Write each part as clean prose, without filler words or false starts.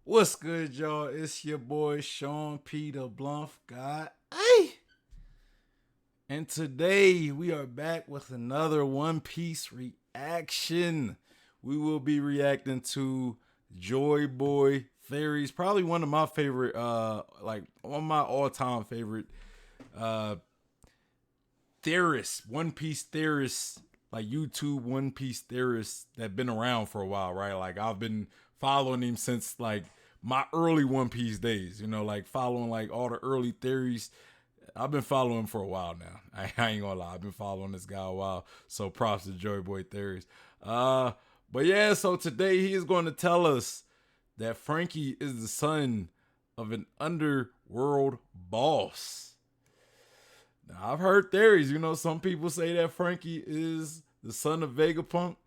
What's good, y'all? It's your boy Sean P. the Blunt God. Hey! And today we are back with another One Piece reaction. We will be reacting to Joy Boy Theories, probably one of my favorite, like one of my all-time favorite uh theorists, One Piece theorists, like YouTube One Piece theorists that been around for a while, right? Like I've been following him since like my early One Piece days, like following like all the early theories. I've been following him for a while now. I ain't gonna lie, I've been following this guy a while. So props to Joy Boy Theories. Uh, but yeah, so today he is going to tell us that Franky is the son of an underworld boss. Now, I've heard theories. Some people say that Franky is the son of Vegapunk.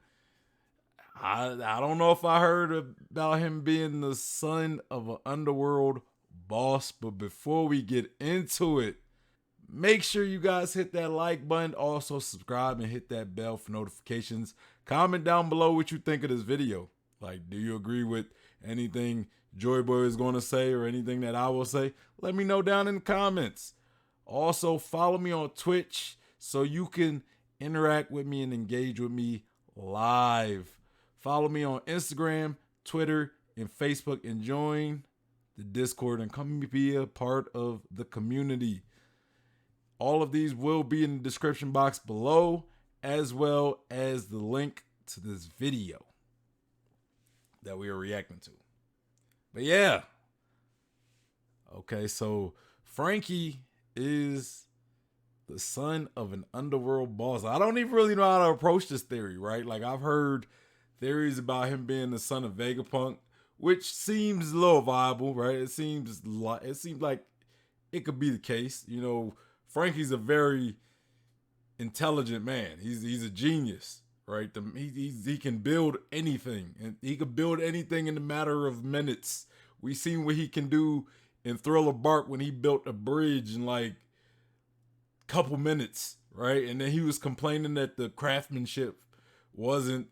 I don't know if I heard about him being the son of an underworld boss, but before we get into it, make sure you guys hit that like button. Also, subscribe and hit that bell for notifications. Comment down below what you think of this video. Like, do you agree with anything Joy Boy is going to say or anything that I will say? Let me know down in the comments. Also, follow me on Twitch so you can interact with me and engage with me live. Follow me on Instagram, Twitter, and Facebook, and join the Discord and come be a part of the community. All of these will be in the description box below, as well as the link to this video that we are reacting to. But yeah. Okay, so Franky is the son of an underworld boss. I don't even really know how to approach this theory, right? Like I've heard theories about him being the son of Vegapunk, which seems a little viable, right? It seems like it could be the case. Franky's a very intelligent man. He's a genius, right? He can build anything, and he could build anything in a matter of minutes. We seen what he can do in Thriller Bark when he built a bridge in like a couple minutes, right? And then he was complaining that the craftsmanship wasn't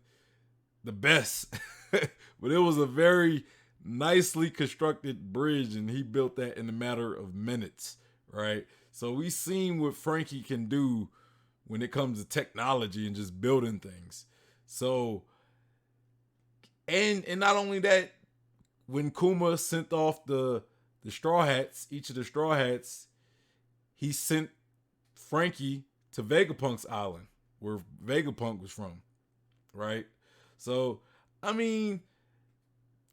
the best, but it was a very nicely constructed bridge, and he built that in a matter of minutes, right? So we seen what Franky can do when it comes to technology and just building things. So, and not only that, when Kuma sent off the straw hats, each of the straw hats, he sent Franky to Vegapunk's island, where Vegapunk was from, right? So, I mean,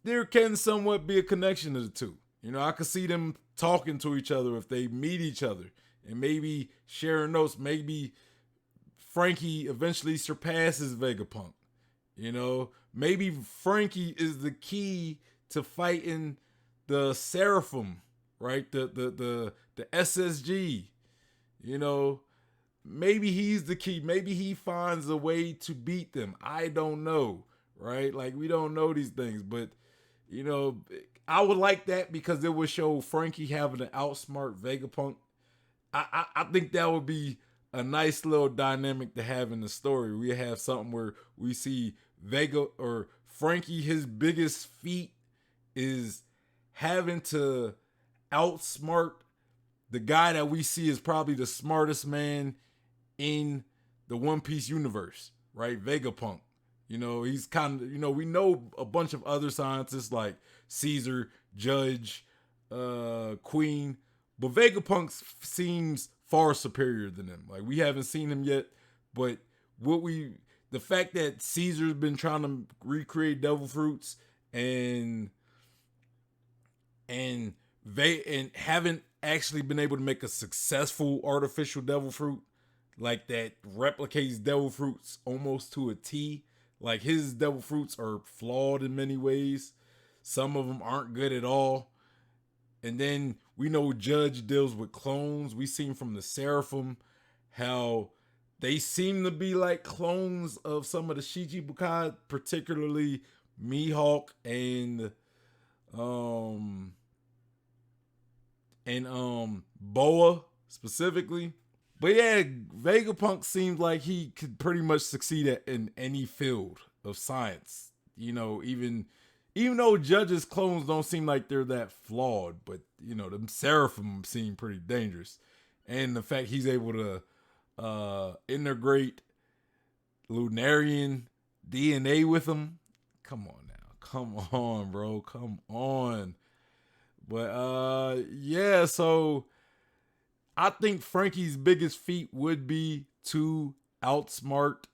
there can somewhat be a connection to the two. I could see them talking to each other if they meet each other and maybe sharing notes. Maybe Franky eventually surpasses Vegapunk. Maybe Franky is the key to fighting the Seraphim, right? The SSG. Maybe he's the key. Maybe he finds a way to beat them. I don't know, right? Like we don't know these things, but I would like that because it would show Franky having to outsmart Vegapunk. I think that would be a nice little dynamic to have in the story. We have something where we see Vega or Franky, his biggest feat is having to outsmart the guy that we see is probably the smartest man in the One Piece universe, right? Vegapunk. He's kind of, we know a bunch of other scientists like Caesar, Judge, Queen, but Vegapunk seems far superior than them. Like we haven't seen him yet, but the fact that Caesar's been trying to recreate devil fruits and haven't actually been able to make a successful artificial devil fruit like that replicates devil fruits almost to a T. Like his devil fruits are flawed in many ways. Some of them aren't good at all. And then we know Judge deals with clones. We seen from the Seraphim how they seem to be like clones of some of the Shichibukai, particularly Mihawk and Boa specifically. But yeah, Vegapunk seems like he could pretty much succeed in any field of science. Even even though Judge's clones don't seem like they're that flawed, but you know, them Seraphim seem pretty dangerous. And the fact he's able to integrate Lunarian DNA with them. Come on now. Come on, bro. Come on. But yeah, so I think Franky's biggest feat would be to outsmart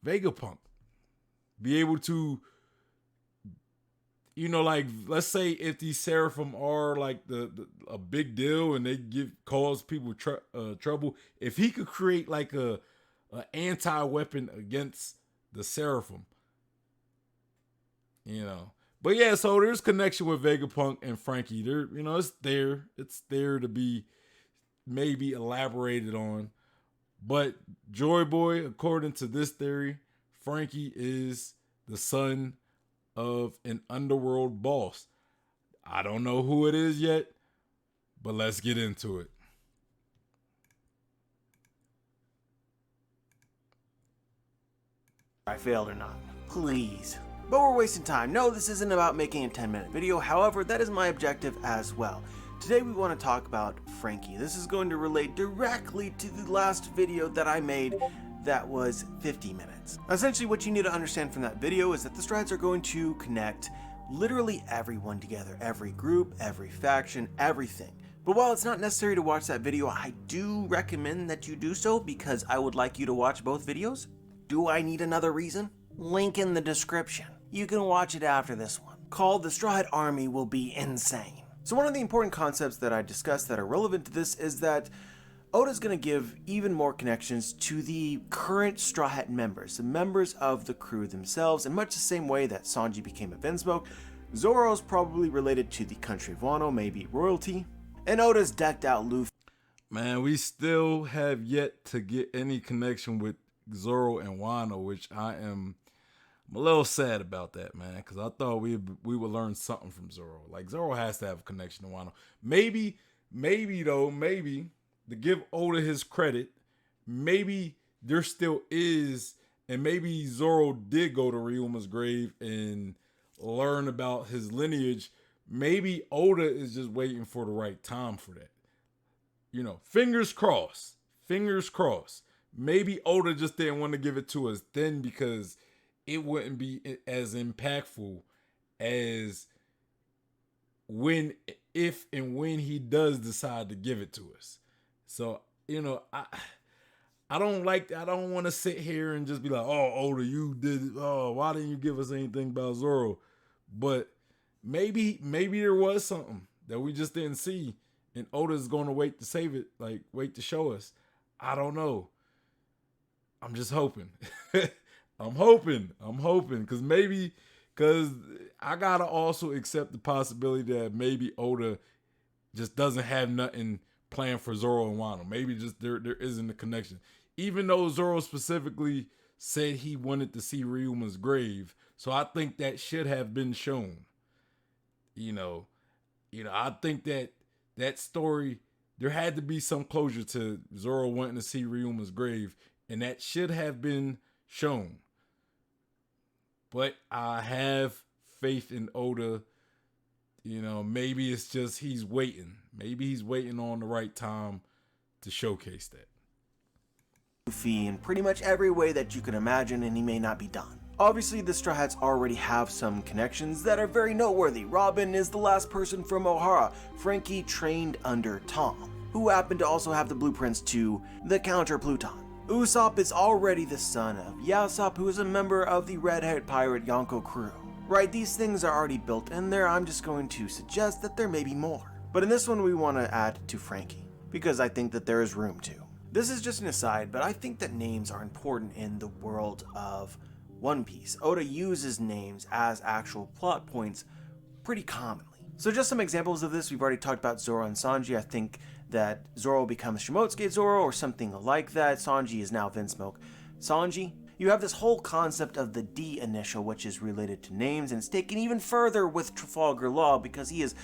Vegapunk. Be able to, you know, like, let's say if these Seraphim are like a big deal and they cause people trouble, if he could create like a anti-weapon against the Seraphim, you know. But yeah, so there's connection with Vegapunk and Franky. There, you know, it's there to be maybe elaborated on. But Joy Boy, according to this theory, Franky is the son of an underworld boss. I don't know who it is yet, but let's get into it. I failed or not, please. But we're wasting time. No, this isn't about making a 10-minute video. However, that is my objective as well. Today we want to talk about Franky. This is going to relate directly to the last video that I made that was 50 minutes. Essentially what you need to understand from that video is that the strides are going to connect literally everyone together. Every group, every faction, everything. But while it's not necessary to watch that video, I do recommend that you do so because I would like you to watch both videos. Do I need another reason? Link in the description. You can watch it after this one. Called The Stride Army Will Be Insane. So one of the important concepts that I discussed that are relevant to this is that Oda's going to give even more connections to the current Straw Hat members, the members of the crew themselves, in much the same way that Sanji became a Vinsmoke. Zoro's probably related to the country of Wano, maybe royalty, and Oda's decked out Luffy. Man, we still have yet to get any connection with Zoro and Wano, which I'm a little sad about that, man, because I thought we would learn something from Zoro. Like, Zoro has to have a connection to Wano. Maybe to give Oda his credit, maybe there still is, and maybe Zoro did go to Ryuma's grave and learn about his lineage. Maybe Oda is just waiting for the right time for that. You know, fingers crossed. Fingers crossed. Maybe Oda just didn't want to give it to us then because it wouldn't be as impactful as if and when he does decide to give it to us. So, you know, I don't want to sit here and just be like, oh, Oda, you did, why didn't you give us anything about Zoro? But maybe there was something that we just didn't see, and Oda's going to wait to save it, like wait to show us. I don't know. I'm just hoping. I'm hoping because I gotta also accept the possibility that maybe Oda just doesn't have nothing planned for Zoro and Wano. Maybe just there isn't a connection. Even though Zoro specifically said he wanted to see Ryuma's grave, so I think that should have been shown. You know, I think that story, there had to be some closure to Zoro wanting to see Ryuma's grave, and that should have been shown. But I have faith in Oda. You know, maybe it's just he's waiting. Maybe he's waiting on the right time to showcase that. Luffy in pretty much every way that you can imagine, and he may not be done. Obviously, the Straw Hats already have some connections that are very noteworthy. Robin is the last person from Ohara. Franky trained under Tom, who happened to also have the blueprints to the counter Pluton. Usopp is already the son of Yasopp, who is a member of the red-haired pirate Yonko crew. Right, these things are already built in there. I'm just going to suggest that there may be more. But in this one, we want to add to Franky, because I think that there is room to. This is just an aside, but I think that names are important in the world of One Piece. Oda uses names as actual plot points pretty commonly. So just some examples of this, we've already talked about Zoro and Sanji. I think that Zoro becomes Shimosuke Zoro or something like that. Sanji is now Vinsmoke Sanji. You have this whole concept of the D initial, which is related to names, and it's taken even further with Trafalgar Law because he is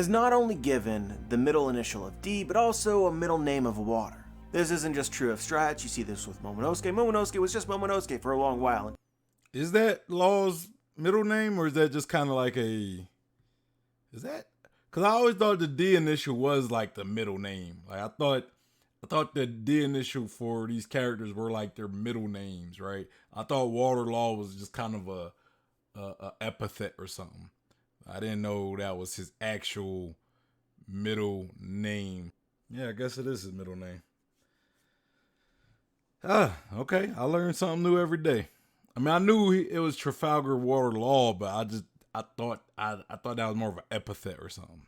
not only given the middle initial of D, but also a middle name of water. This isn't just true of Straw Hats. You see this with Momonosuke. Momonosuke was just Momonosuke for a long while. Is that Law's middle name, or is that just kind of like a? Is that? Because I always thought the D initial was like the middle name. Like I thought the D initial for these characters were like their middle names, right? I thought Waterlaw was just kind of a epithet or something. I didn't know that was his actual middle name. Yeah, I guess it is his middle name. Okay. I learned something new every day. I mean, I knew it was Trafalgar Water Law, but I thought that was more of an epithet or something.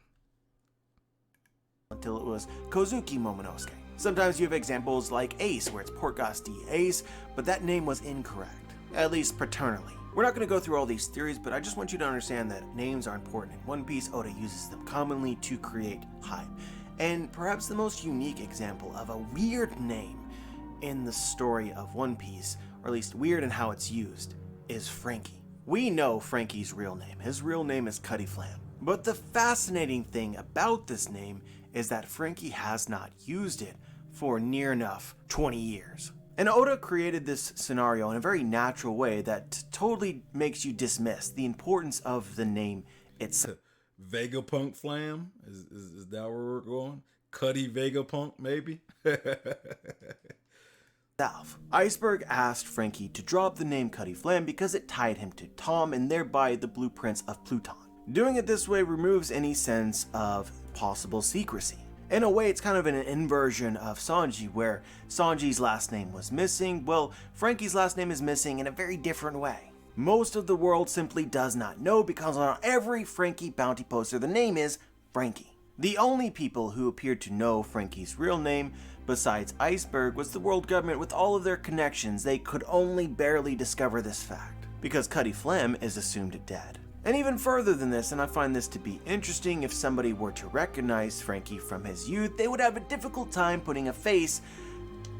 Until it was Kozuki Momonosuke. Sometimes you have examples like Ace, where it's Portgas D Ace, but that name was incorrect, at least paternally. We're not going to go through all these theories, but I just want you to understand that names are important. In One Piece, Oda uses them commonly to create hype. And perhaps the most unique example of a weird name in the story of One Piece, or at least weird in how it's used, is Franky. We know Franky's real name. His real name is Cutty Flam. But the fascinating thing about this name is that Franky has not used it for near enough 20 years. And Oda created this scenario in a very natural way that totally makes you dismiss the importance of the name itself. Vegapunk Flam? Is that where we're going? Cuddy Vegapunk, maybe? Iceberg asked Franky to drop the name Cutty Flam because it tied him to Tom and thereby the blueprints of Pluton. Doing it this way removes any sense of possible secrecy. In a way, it's kind of an inversion of Sanji, where Sanji's last name was missing. Well, Franky's last name is missing in a very different way. Most of the world simply does not know because on every Franky bounty poster the name is Franky. The only people who appeared to know Franky's real name, besides Iceberg, was the world government. With all of their connections, they could only barely discover this fact, because Cutty Flam is assumed dead. And even further than this, and I find this to be interesting, if somebody were to recognize Franky from his youth, they would have a difficult time putting a face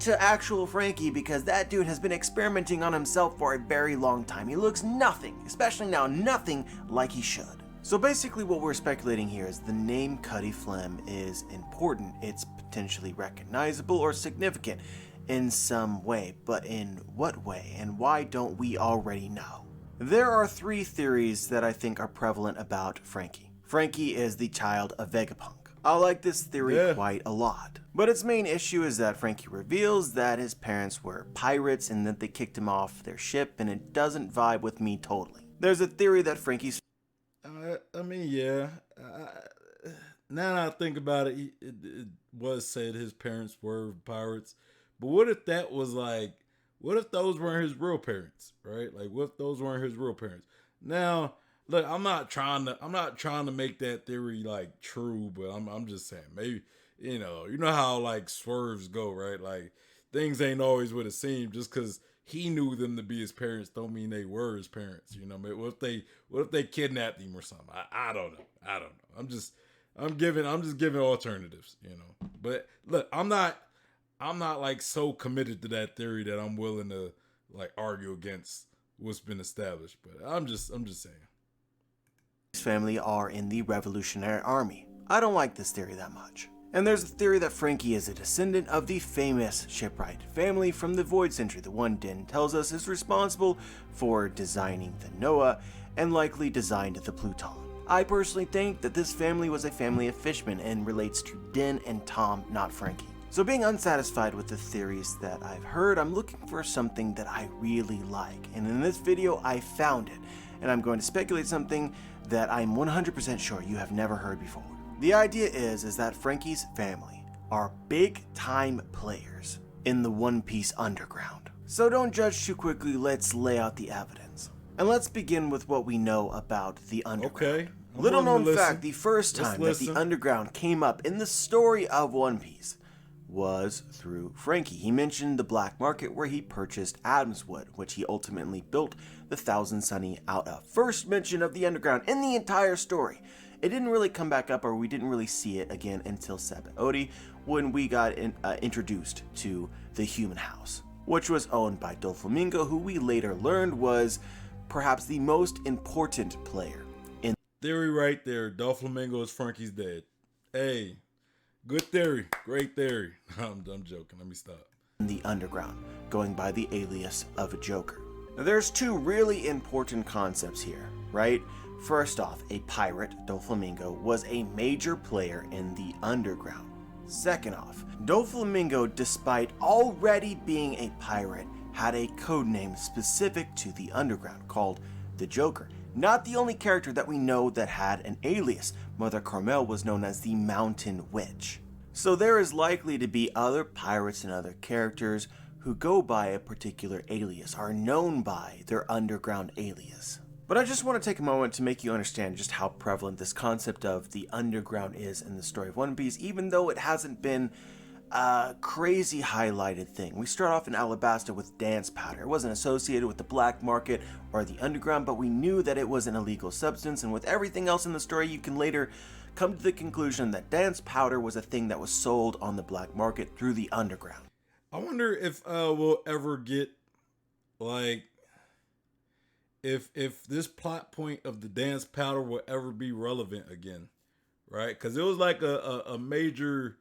to actual Franky because that dude has been experimenting on himself for a very long time. He looks nothing, especially now, nothing like he should. So basically what we're speculating here is the name Cutty Flam is important. It's potentially recognizable or significant in some way, but in what way and why don't we already know? There are three theories that I think are prevalent about Franky. Franky is the child of Vegapunk. I like this theory quite a lot. But its main issue is that Franky reveals that his parents were pirates and that they kicked him off their ship, and it doesn't vibe with me totally. There's a theory that Franky's... Now that I think about it, it was said his parents were pirates. But what if that was like... What if those weren't his real parents, right? Like, what if those weren't his real parents? Now, look, I'm not trying to make that theory like true, but I'm just saying maybe, you know how like swerves go, right? Like things ain't always what it seems. Just because he knew them to be his parents, don't mean they were his parents. You know, what if they kidnapped him or something? I don't know. I'm just giving alternatives. You know, but look, I'm not like so committed to that theory that I'm willing to like argue against what's been established. But I'm just saying. His family are in the Revolutionary Army. I don't like this theory that much. And there's a theory that Franky is a descendant of the famous shipwright family from the Void Century. The one Din tells us is responsible for designing the Noah and likely designed the Pluton. I personally think that this family was a family of fishmen and relates to Din and Tom, not Franky. So being unsatisfied with the theories that I've heard, I'm looking for something that I really like. And in this video, I found it. And I'm going to speculate something that I'm 100% sure you have never heard before. The idea is that Franky's family are big time players in the One Piece underground. So don't judge too quickly, let's lay out the evidence. And let's begin with what we know about the underground. Okay. Little known fact, the first time that the underground came up in the story of One Piece was through Franky. He mentioned the black market where he purchased Adam's wood, which he ultimately built the Thousand Sunny out of. First mention of the underground in the entire story. It didn't really come back up, or we didn't really see it again until Sabbath Odi, when we got introduced to the Human House, which was owned by Doflamingo, who we later learned was perhaps the most important player in theory right there. Doflamingo is Franky's dad. Hey. Good theory. Great theory. I'm joking. Let me stop. The underground, going by the alias of a Joker. There's two really important concepts here, right? First off, a pirate, Doflamingo, was a major player in the underground. Second off, Doflamingo, despite already being a pirate, had a codename specific to the underground called the Joker. Not the only character that we know that had an alias. Mother Carmel was known as the Mountain Witch. So there is likely to be other pirates and other characters who go by a particular alias, are known by their underground alias. But I just want to take a moment to make you understand just how prevalent this concept of the underground is in the story of One Piece, even though it hasn't been a crazy highlighted thing. We start off in Alabasta with dance powder. It wasn't associated with the black market or the underground, but we knew that it was an illegal substance, and with everything else in the story, you can later come to the conclusion that dance powder was a thing that was sold on the black market through the underground. I wonder if we'll ever get like if this plot point of the dance powder will ever be relevant again, right? Because it was like a major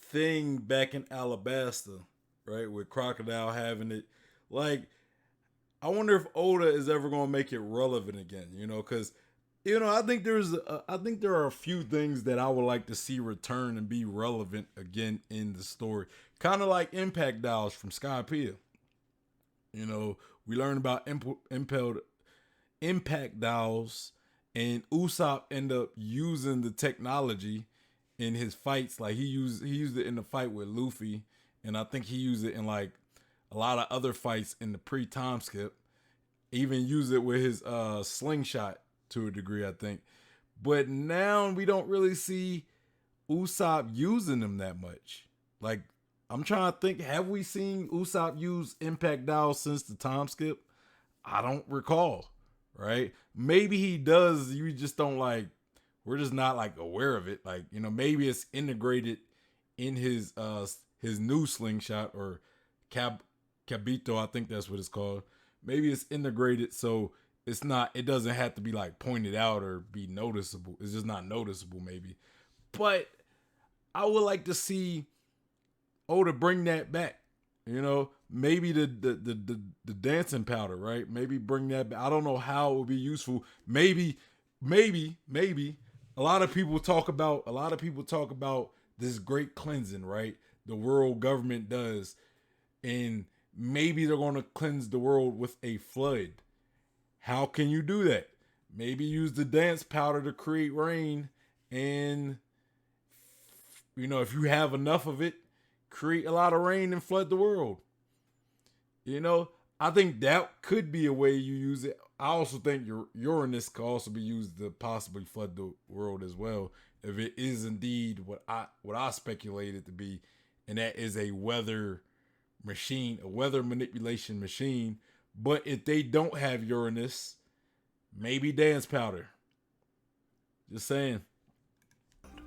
thing back in Alabasta, right, with Crocodile having it. Like, I wonder if Oda is ever going to make it relevant again, you know? Because I think there are a few things that I would like to see return and be relevant again in the story. Kind of like impact dials from Skypiea. We learned about impact dials, and Usopp ended up using the technology in his fights. Like he used it in the fight with Luffy, and I think he used it in like a lot of other fights in the pre-time skip. Even used it with his slingshot to a degree, I think. But now we don't really see Usopp using them that much. Like, I'm trying to think, have we seen Usopp use impact dial since the time skip? I don't recall, right? Maybe he does, you just don't we're just not like aware of it. Like, maybe it's integrated in his new slingshot, or Cabito, I think that's what it's called. Maybe it's integrated so it doesn't have to be like pointed out or be noticeable. It's just not noticeable maybe. But I would like to see Oda bring that back. Maybe the dancing powder, right? Maybe bring that back. I don't know how it would be useful. Maybe a lot of people talk about this great cleansing, right? The world government does, and maybe they're going to cleanse the world with a flood. How can you do that? Maybe use the dance powder to create rain, and if you have enough of it, create a lot of rain and flood the world. I think that could be a way you use it. I also think Uranus could also be used to possibly flood the world as well, if it is indeed what I speculated to be, and that is a weather machine, a weather manipulation machine. But if they don't have Uranus, maybe dance powder. Just saying.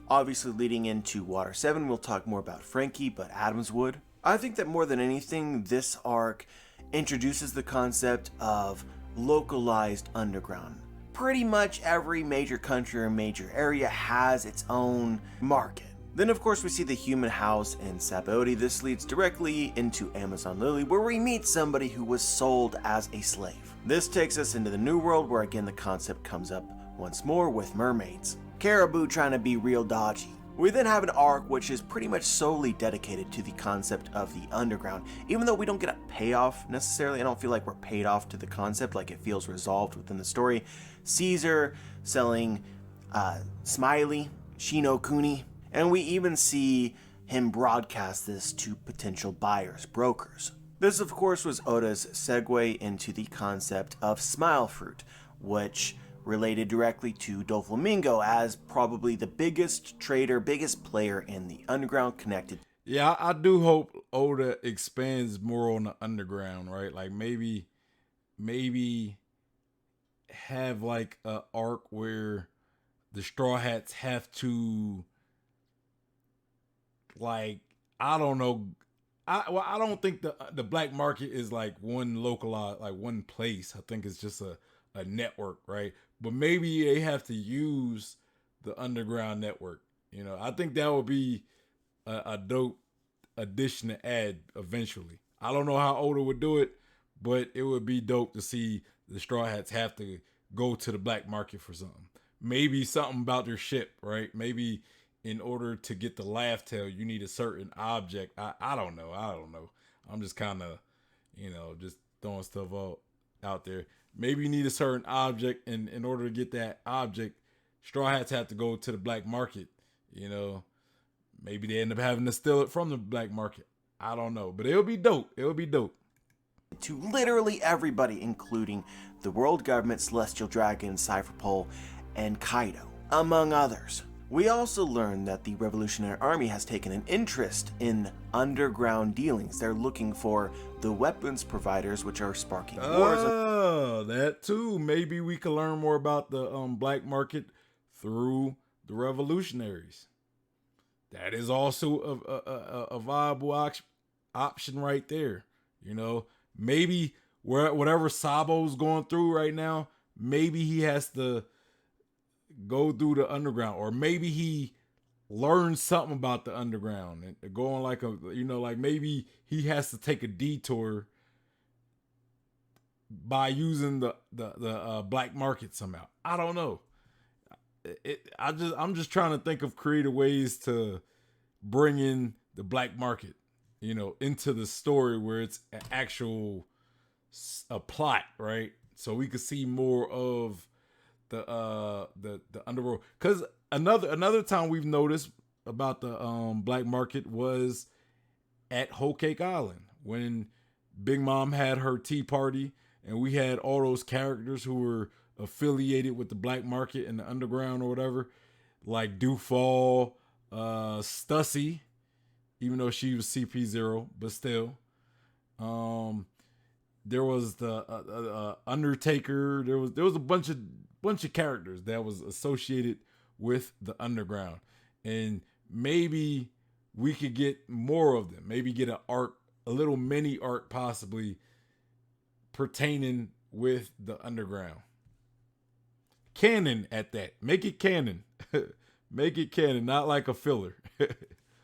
Obviously, leading into Water 7, we'll talk more about Franky, but Adamswood. I think that more than anything, this arc introduces the concept of localized underground. Pretty much every major country or major area has its own market. Then of course we see the human house in Sabaody. This leads directly into Amazon Lily, where we meet somebody who was sold as a slave. This takes us into the New World, where again the concept comes up once more with mermaids. Caribou trying to be real dodgy. We then have an arc which is pretty much solely dedicated to the concept of the underground. Even though we don't get a payoff necessarily, I don't feel like we're paid off to the concept, like it feels resolved within the story. Caesar selling Smiley, Shino Kuni, and we even see him broadcast this to potential buyers, brokers. This of course was Oda's segue into the concept of Smile Fruit, which related directly to Doflamingo as probably the biggest trader, biggest player in the underground connected. Yeah, I do hope Oda expands more on the underground, right? Like maybe have like a arc where the Straw Hats have to, like, I don't know. I don't think the black market is like one localized, like one place. I think it's just a network, right? But maybe they have to use the underground network. I think that would be a dope addition to add eventually. I don't know how Oda would do it, but it would be dope to see the Straw Hats have to go to the black market for something. Maybe something about their ship, right? Maybe in order to get the laugh tail, you need a certain object. I don't know. I'm just kind of, just throwing stuff out there. Maybe you need a certain object, and in order to get that object, Straw Hats have to go to the black market. Maybe they end up having to steal it from the black market. I don't know, but it'll be dope. To literally everybody, including the world government, Celestial Dragon, Cypher Pole, and Kaido, among others. We also learned that the Revolutionary Army has taken an interest in underground dealings. They're looking for the weapons providers, which are sparking wars. Oh, that too. Maybe we can learn more about the black market through the revolutionaries. That is also a viable option right there. Maybe whatever Sabo's going through right now, maybe he has to go through the underground, or maybe he learns something about the underground and go on like maybe he has to take a detour by using the black market somehow. I don't know. I'm just trying to think of creative ways to bring in the black market, into the story where it's an actual a plot, right? So we could see more of the underworld. Because another time we've noticed about the black market was at Whole Cake Island when Big Mom had her tea party, and we had all those characters who were affiliated with the black market and the underground or whatever, like Dewfall, Stussy, even though she was CP0, but still. There was the Undertaker. There was a bunch of characters that was associated with the underground, and maybe we could get more of them. Maybe get a little mini arc possibly pertaining with the underground. Canon at that. Make it canon. Make it canon, not like a filler.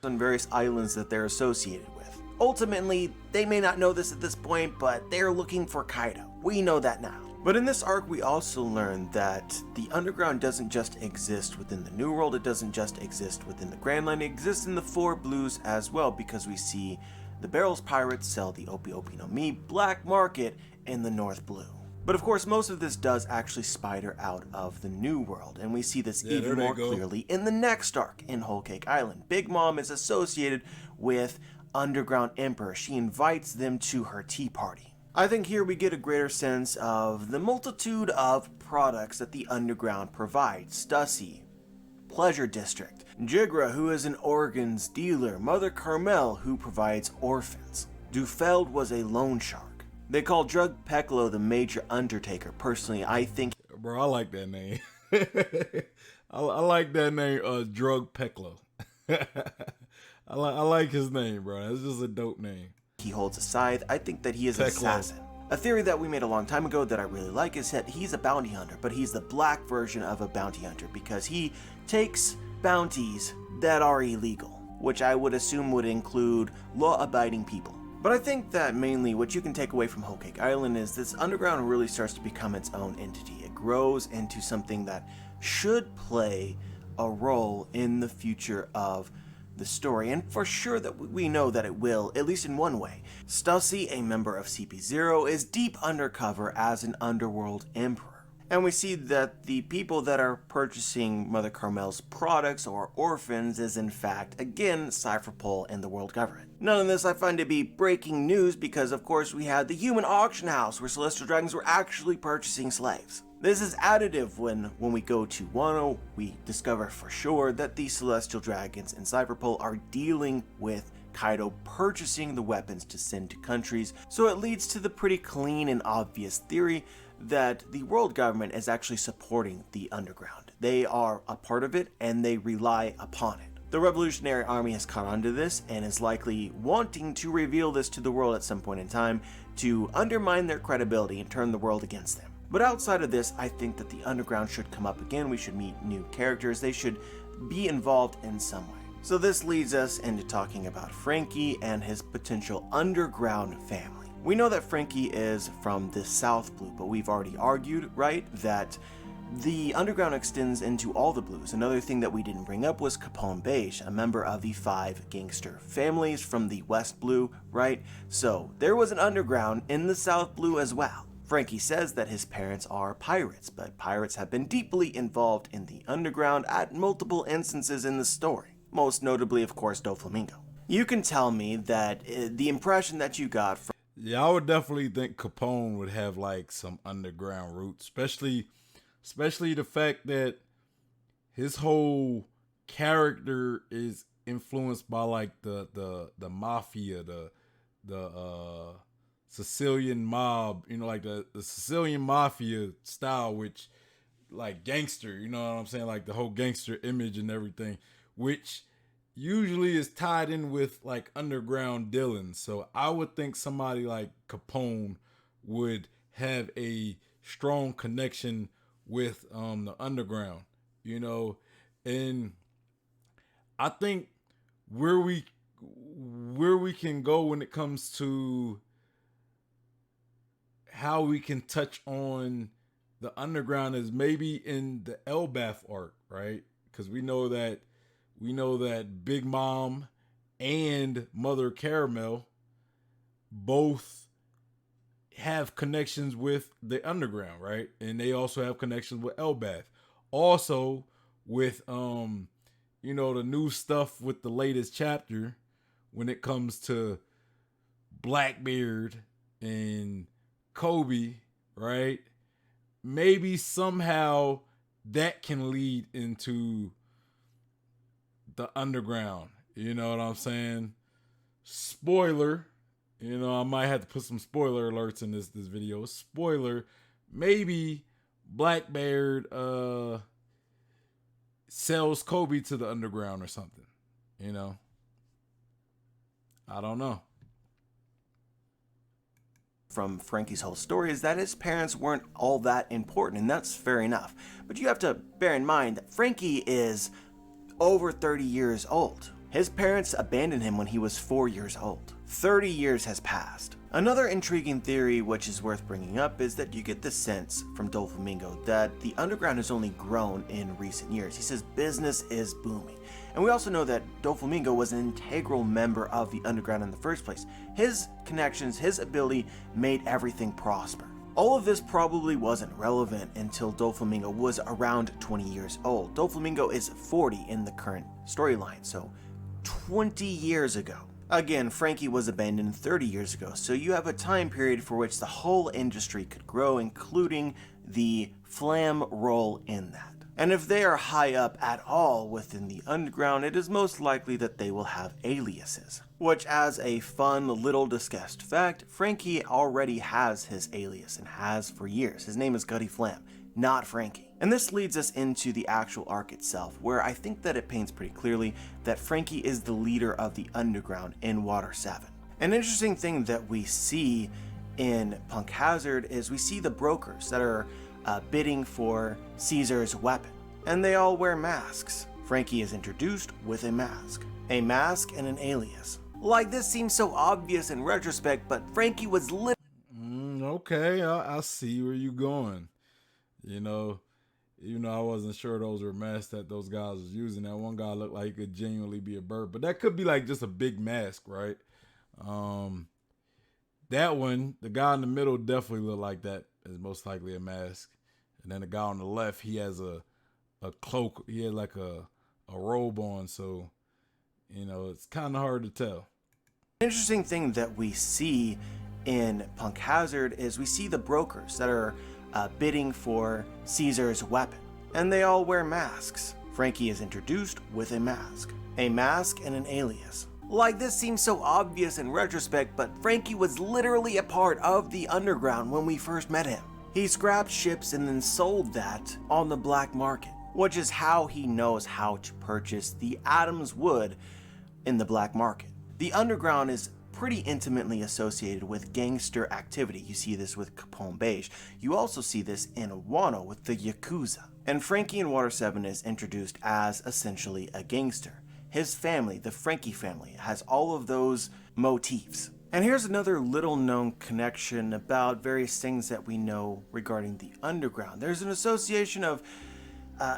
On various islands that they're associated with. Ultimately, they may not know this at this point, but they're looking for Kaido. We know that now. But in this arc, we also learned that the underground doesn't just exist within the New World, it doesn't just exist within the Grand Line, it exists in the Four Blues as well, because we see the Barrels Pirates sell the Opi Opi no Mi black market in the North Blue. But of course, most of this does actually spider out of the New World, and we see this even more clearly in the next arc in Whole Cake Island. Big Mom is associated with Underground Emperor. She invites them to her tea party. I think here we get a greater sense of the multitude of products that the Underground provides. Stussy, Pleasure District, Jigra, who is an organs dealer, Mother Carmel, who provides orphans. Dufeld was a loan shark. They call Drug Peklo the Major Undertaker. Personally, I think... Bro, I like that name. I like that name, Drug Peklo. I like his name, bro. That's just a dope name. He holds a scythe. I think that he is an assassin. A theory that we made a long time ago that I really like is that he's a bounty hunter, but he's the black version of a bounty hunter because he takes bounties that are illegal, which I would assume would include law-abiding people. But I think that mainly what you can take away from Whole Cake Island is this underground really starts to become its own entity. It grows into something that should play a role in the future of the story, and for sure that we know that it will, at least in one way. Stussy, a member of CP0, is deep undercover as an underworld emperor. And we see that the people that are purchasing Mother Carmel's products or orphans is in fact, again, Cypher Pole and the world government. None of this I find to be breaking news because of course we had the human auction house where celestial dragons were actually purchasing slaves. This is additive when we go to Wano, we discover for sure that the celestial dragons in Cypher Pole are dealing with Kaido purchasing the weapons to send to countries, so it leads to the pretty clean and obvious theory that the world government is actually supporting the underground. They are a part of it and they rely upon it. The Revolutionary Army has caught on to this and is likely wanting to reveal this to the world at some point in time to undermine their credibility and turn the world against them. But outside of this, I think that the underground should come up again. We should meet new characters. They should be involved in some way. So this leads us into talking about Franky and his potential underground family. We know that Franky is from the South Blue, but we've already argued, right, that the underground extends into all the blues. Another thing that we didn't bring up was Capone Beige, a member of the 5 gangster families from the West Blue, right? So there was an underground in the South Blue as well. Franky says that his parents are pirates, but pirates have been deeply involved in the underground at multiple instances in the story. Most notably, of course, Doflamingo. You can tell me that the impression that you got from... Yeah, I would definitely think Capone would have like some underground roots, especially the fact that his whole character is influenced by like the mafia, the Sicilian mob, you know, like the Sicilian mafia style, which like gangster, you know what I'm saying? Like the whole gangster image and everything, which usually is tied in with like underground dealings. So I would think somebody like Capone would have a strong connection with the underground, you know. And I think where we can go when it comes to how we can touch on the underground is maybe in the Elbath arc, right? Because we know that Big Mom and Mother Caramel both have connections with the underground, right? And they also have connections with Elbath. Also with you know, the new stuff with the latest chapter when it comes to Blackbeard and Kobe, right? Maybe somehow that can lead into the underground. You know what I'm saying? Spoiler, you know, I might have to put some spoiler alerts in this video. Spoiler, maybe Blackbeard sells Kobe to the underground or something. You know? I don't know. From Franky's whole story is that his parents weren't all that important, and that's fair enough. But you have to bear in mind that Franky is over 30 years old. His parents abandoned him when he was 4 years old. 30 years has passed. Another intriguing theory which is worth bringing up is that you get the sense from Doflamingo that the underground has only grown in recent years. He says business is booming. And we also know that Doflamingo was an integral member of the underground in the first place. His connections, his ability made everything prosper. All of this probably wasn't relevant until Doflamingo was around 20 years old. Doflamingo is 40 in the current storyline, so 20 years ago. Again, Franky was abandoned 30 years ago, so you have a time period for which the whole industry could grow, including the Flam role in that. And if they are high up at all within the underground, it is most likely that they will have aliases. Which, as a fun little discussed fact, Franky already has his alias and has for years. His name is Gutty Flam, not Franky. And this leads us into the actual arc itself, where I think that it paints pretty clearly that Franky is the leader of the underground in Water 7. An interesting thing that we see in Punk Hazard is we see the brokers that are bidding for Caesar's weapon, and they all wear masks. Franky is introduced with a mask and an alias. Like, this seems so obvious in retrospect, but Franky was Okay, I see where you're going. You know, even though I wasn't sure those were masks that those guys was using, that one guy looked like he could genuinely be a bird, but that could be like just a big mask, right? That one, the guy in the middle definitely looked like that is most likely a mask. And then the guy on the left, he has a cloak. He had like a robe on, so, you know, it's kind of hard to tell. An interesting thing that we see in Punk Hazard is we see the brokers that are bidding for Caesar's weapon, and they all wear masks. Franky is introduced with a mask and an alias. Like, this seems so obvious in retrospect, but Franky was literally a part of the underground when we first met him. He scrapped ships and then sold that on the black market, which is how he knows how to purchase the Adams wood in the black market. The underground is pretty intimately associated with gangster activity. You see this with Capone Beige. You also see this in Wano with the Yakuza. And Franky in Water 7 is introduced as essentially a gangster. His family, the Franky family, has all of those motifs. And here's another little known connection about various things that we know regarding the underground. There's an association of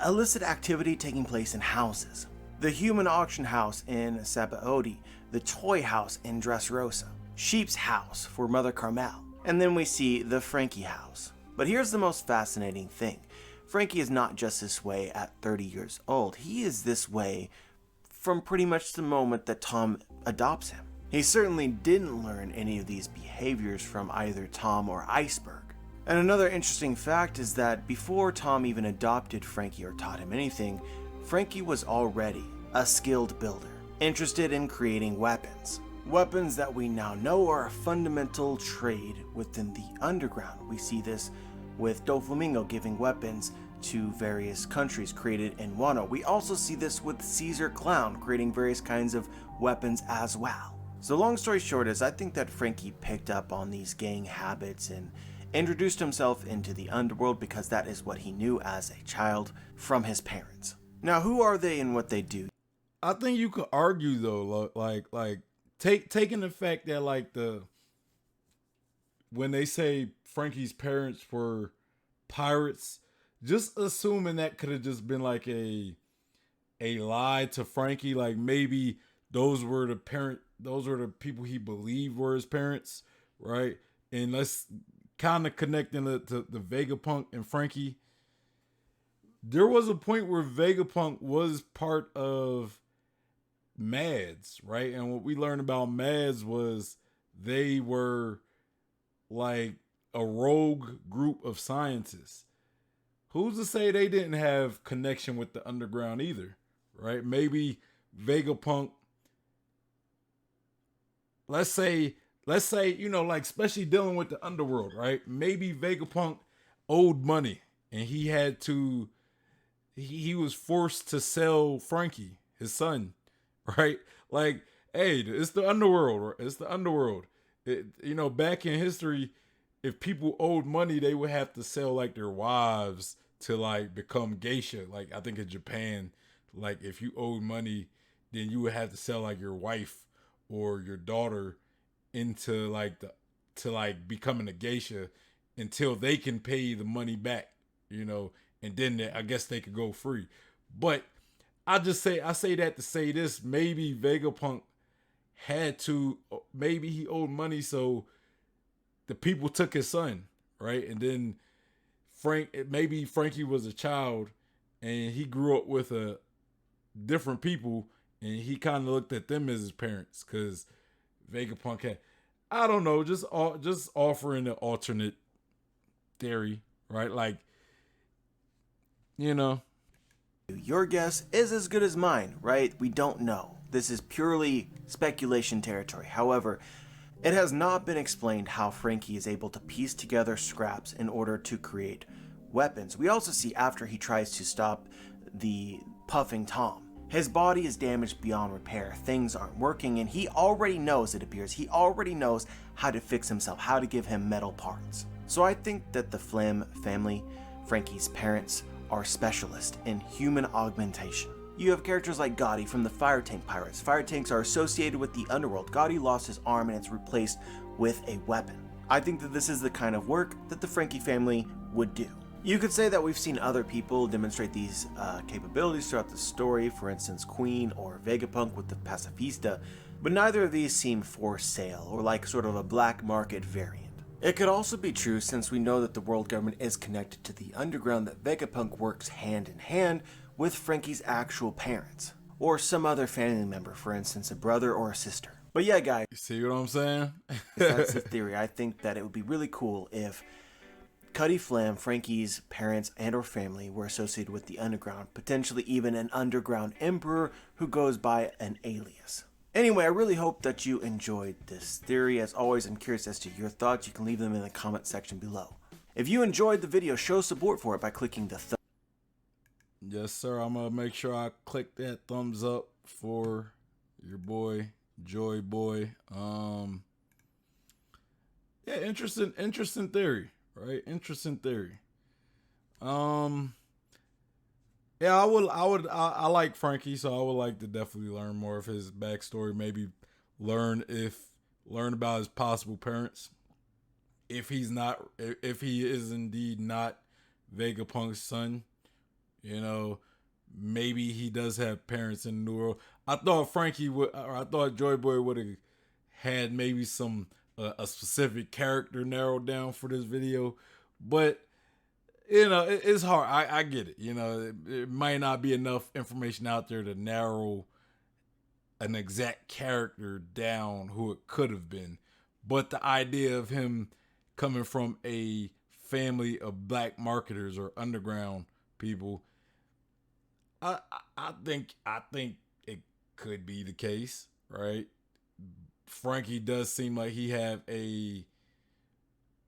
illicit activity taking place in houses. The human auction house in Sabaody, the toy house in Dressrosa, Sheep's house for Mother Carmel, and then we see the Franky house. But here's the most fascinating thing. Franky is not just this way at 30 years old. He is this way from pretty much the moment that Tom adopts him. He certainly didn't learn any of these behaviors from either Tom or Iceberg. And another interesting fact is that before Tom even adopted Franky or taught him anything, Franky was already a skilled builder, interested in creating weapons. Weapons that we now know are a fundamental trade within the underground. We see this with Doflamingo giving weapons to various countries created in Wano. We also see this with Caesar Clown creating various kinds of weapons as well. So long story short is I think that Franky picked up on these gang habits and introduced himself into the underworld because that is what he knew as a child from his parents. Now, who are they and what they do? I think you could argue though, taking the fact that when they say Franky's parents were pirates, just assuming that could have just been like a lie to Franky, like maybe those were the people he believed were his parents, right? And let's kind of connecting to the Vegapunk and Franky. There was a point where Vegapunk was part of Mads, right? And what we learned about Mads was they were like a rogue group of scientists. Who's to say they didn't have connection with the underground either, right? Maybe Vegapunk, let's say, especially dealing with the underworld, right? Maybe Vegapunk owed money and he was forced to sell Franky, his son, right? Like, hey, it's the underworld. It's the underworld. Back in history, if people owed money, they would have to sell like their wives to like become geisha. Like I think in Japan, like if you owed money, then you would have to sell like your wife or your daughter into to becoming a geisha until they can pay the money back, and then I guess they could go free. But I say that to say this: maybe Vegapunk maybe he owed money, so the people took his son, right? And then maybe Franky was a child and he grew up with different people and he kind of looked at them as his parents because Vegapunk had, I don't know, just offering an alternate theory, right? Like, Your guess is as good as mine, right? We don't know. This is purely speculation territory. However, it has not been explained how Franky is able to piece together scraps in order to create weapons. We also see after he tries to stop the puffing Tom, his body is damaged beyond repair. Things aren't working and he already knows, it appears, he already knows how to fix himself, how to give him metal parts. So I think that the Flam family, Franky's parents, are specialists in human augmentation. You have characters like Gotti from the Fire Tank Pirates. Fire tanks are associated with the underworld. Gotti lost his arm and it's replaced with a weapon. I think that this is the kind of work that the Franky family would do. You could say that we've seen other people demonstrate these capabilities throughout the story, for instance Queen or Vegapunk with the Pacifista, but neither of these seem for sale or like sort of a black market variant. It could also be true, since we know that the world government is connected to the underground, that Vegapunk works hand in hand with Franky's actual parents, or some other family member, for instance a brother or a sister. But yeah guys, you see what I'm saying? That's the theory. I think that it would be really cool if Cutty Flam, Franky's parents and or family were associated with the underground, potentially even an underground emperor who goes by an alias. Anyway, I really hope that you enjoyed this theory. As always, I'm curious as to your thoughts. You can leave them in the comment section below. If you enjoyed the video, show support for it by clicking the Yes, sir. I'm going to make sure I click that thumbs up for your boy, Joy Boy. Yeah, interesting theory, right? Interesting theory. Yeah, I like Franky, so I would like to definitely learn more of his backstory. Maybe learn if learn about his possible parents. If he is indeed not Vegapunk's son, you know, maybe he does have parents in the New World. I thought Franky would, or I thought Joy Boy would have had maybe some a specific character narrowed down for this video, but you know, it's hard. I get it. You know, it might not be enough information out there to narrow an exact character down who it could have been, but the idea of him coming from a family of black marketers or underground people, I think it could be the case, right? Franky does seem like he have a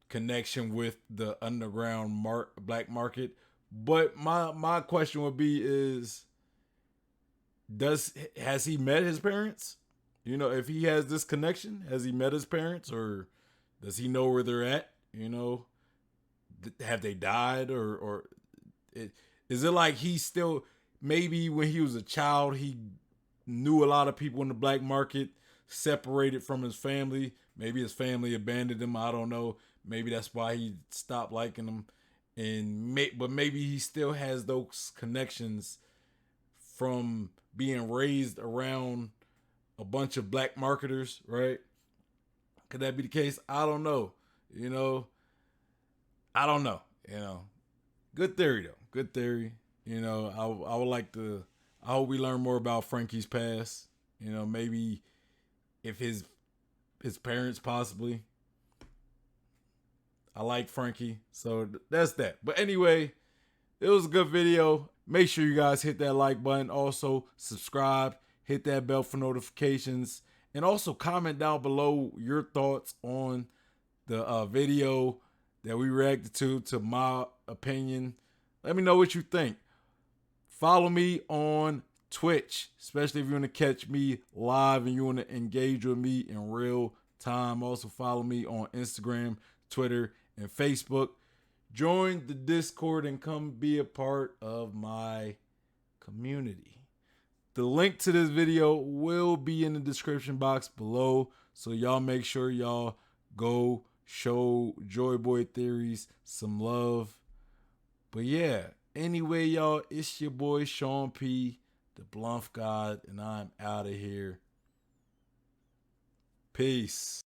connection with the underground black market, but my question would be is, has he met his parents? You know, if he has this connection, has he met his parents, or does he know where they're at? You know, have they died, or is it like he still, maybe when he was a child he knew a lot of people in the black market, separated from his family. Maybe his family abandoned him. I don't know. Maybe that's why he stopped liking them. But maybe he still has those connections from being raised around a bunch of black marketers, right? Could that be the case? I don't know. You know, I don't know. You know, good theory though. Good theory. You know, I would like to. I hope we learn more about Franky's past. You know, maybe if his parents possibly. I like Franky, so that's that. But anyway, it was a good video. Make sure you guys hit that like button. Also, subscribe, hit that bell for notifications, and also comment down below your thoughts on the video that we reacted to my opinion. Let me know what you think. Follow me on Twitch, especially if you want to catch me live and you want to engage with me in real time. Also follow me on Instagram, Twitter, and Facebook. Join the Discord and come be a part of my community. The link to this video will be in the description box below, so y'all make sure y'all go show Joy Boy Theories some love. But yeah, anyway, y'all, it's your boy Sean P, the Bluff God, and I'm out of here. Peace.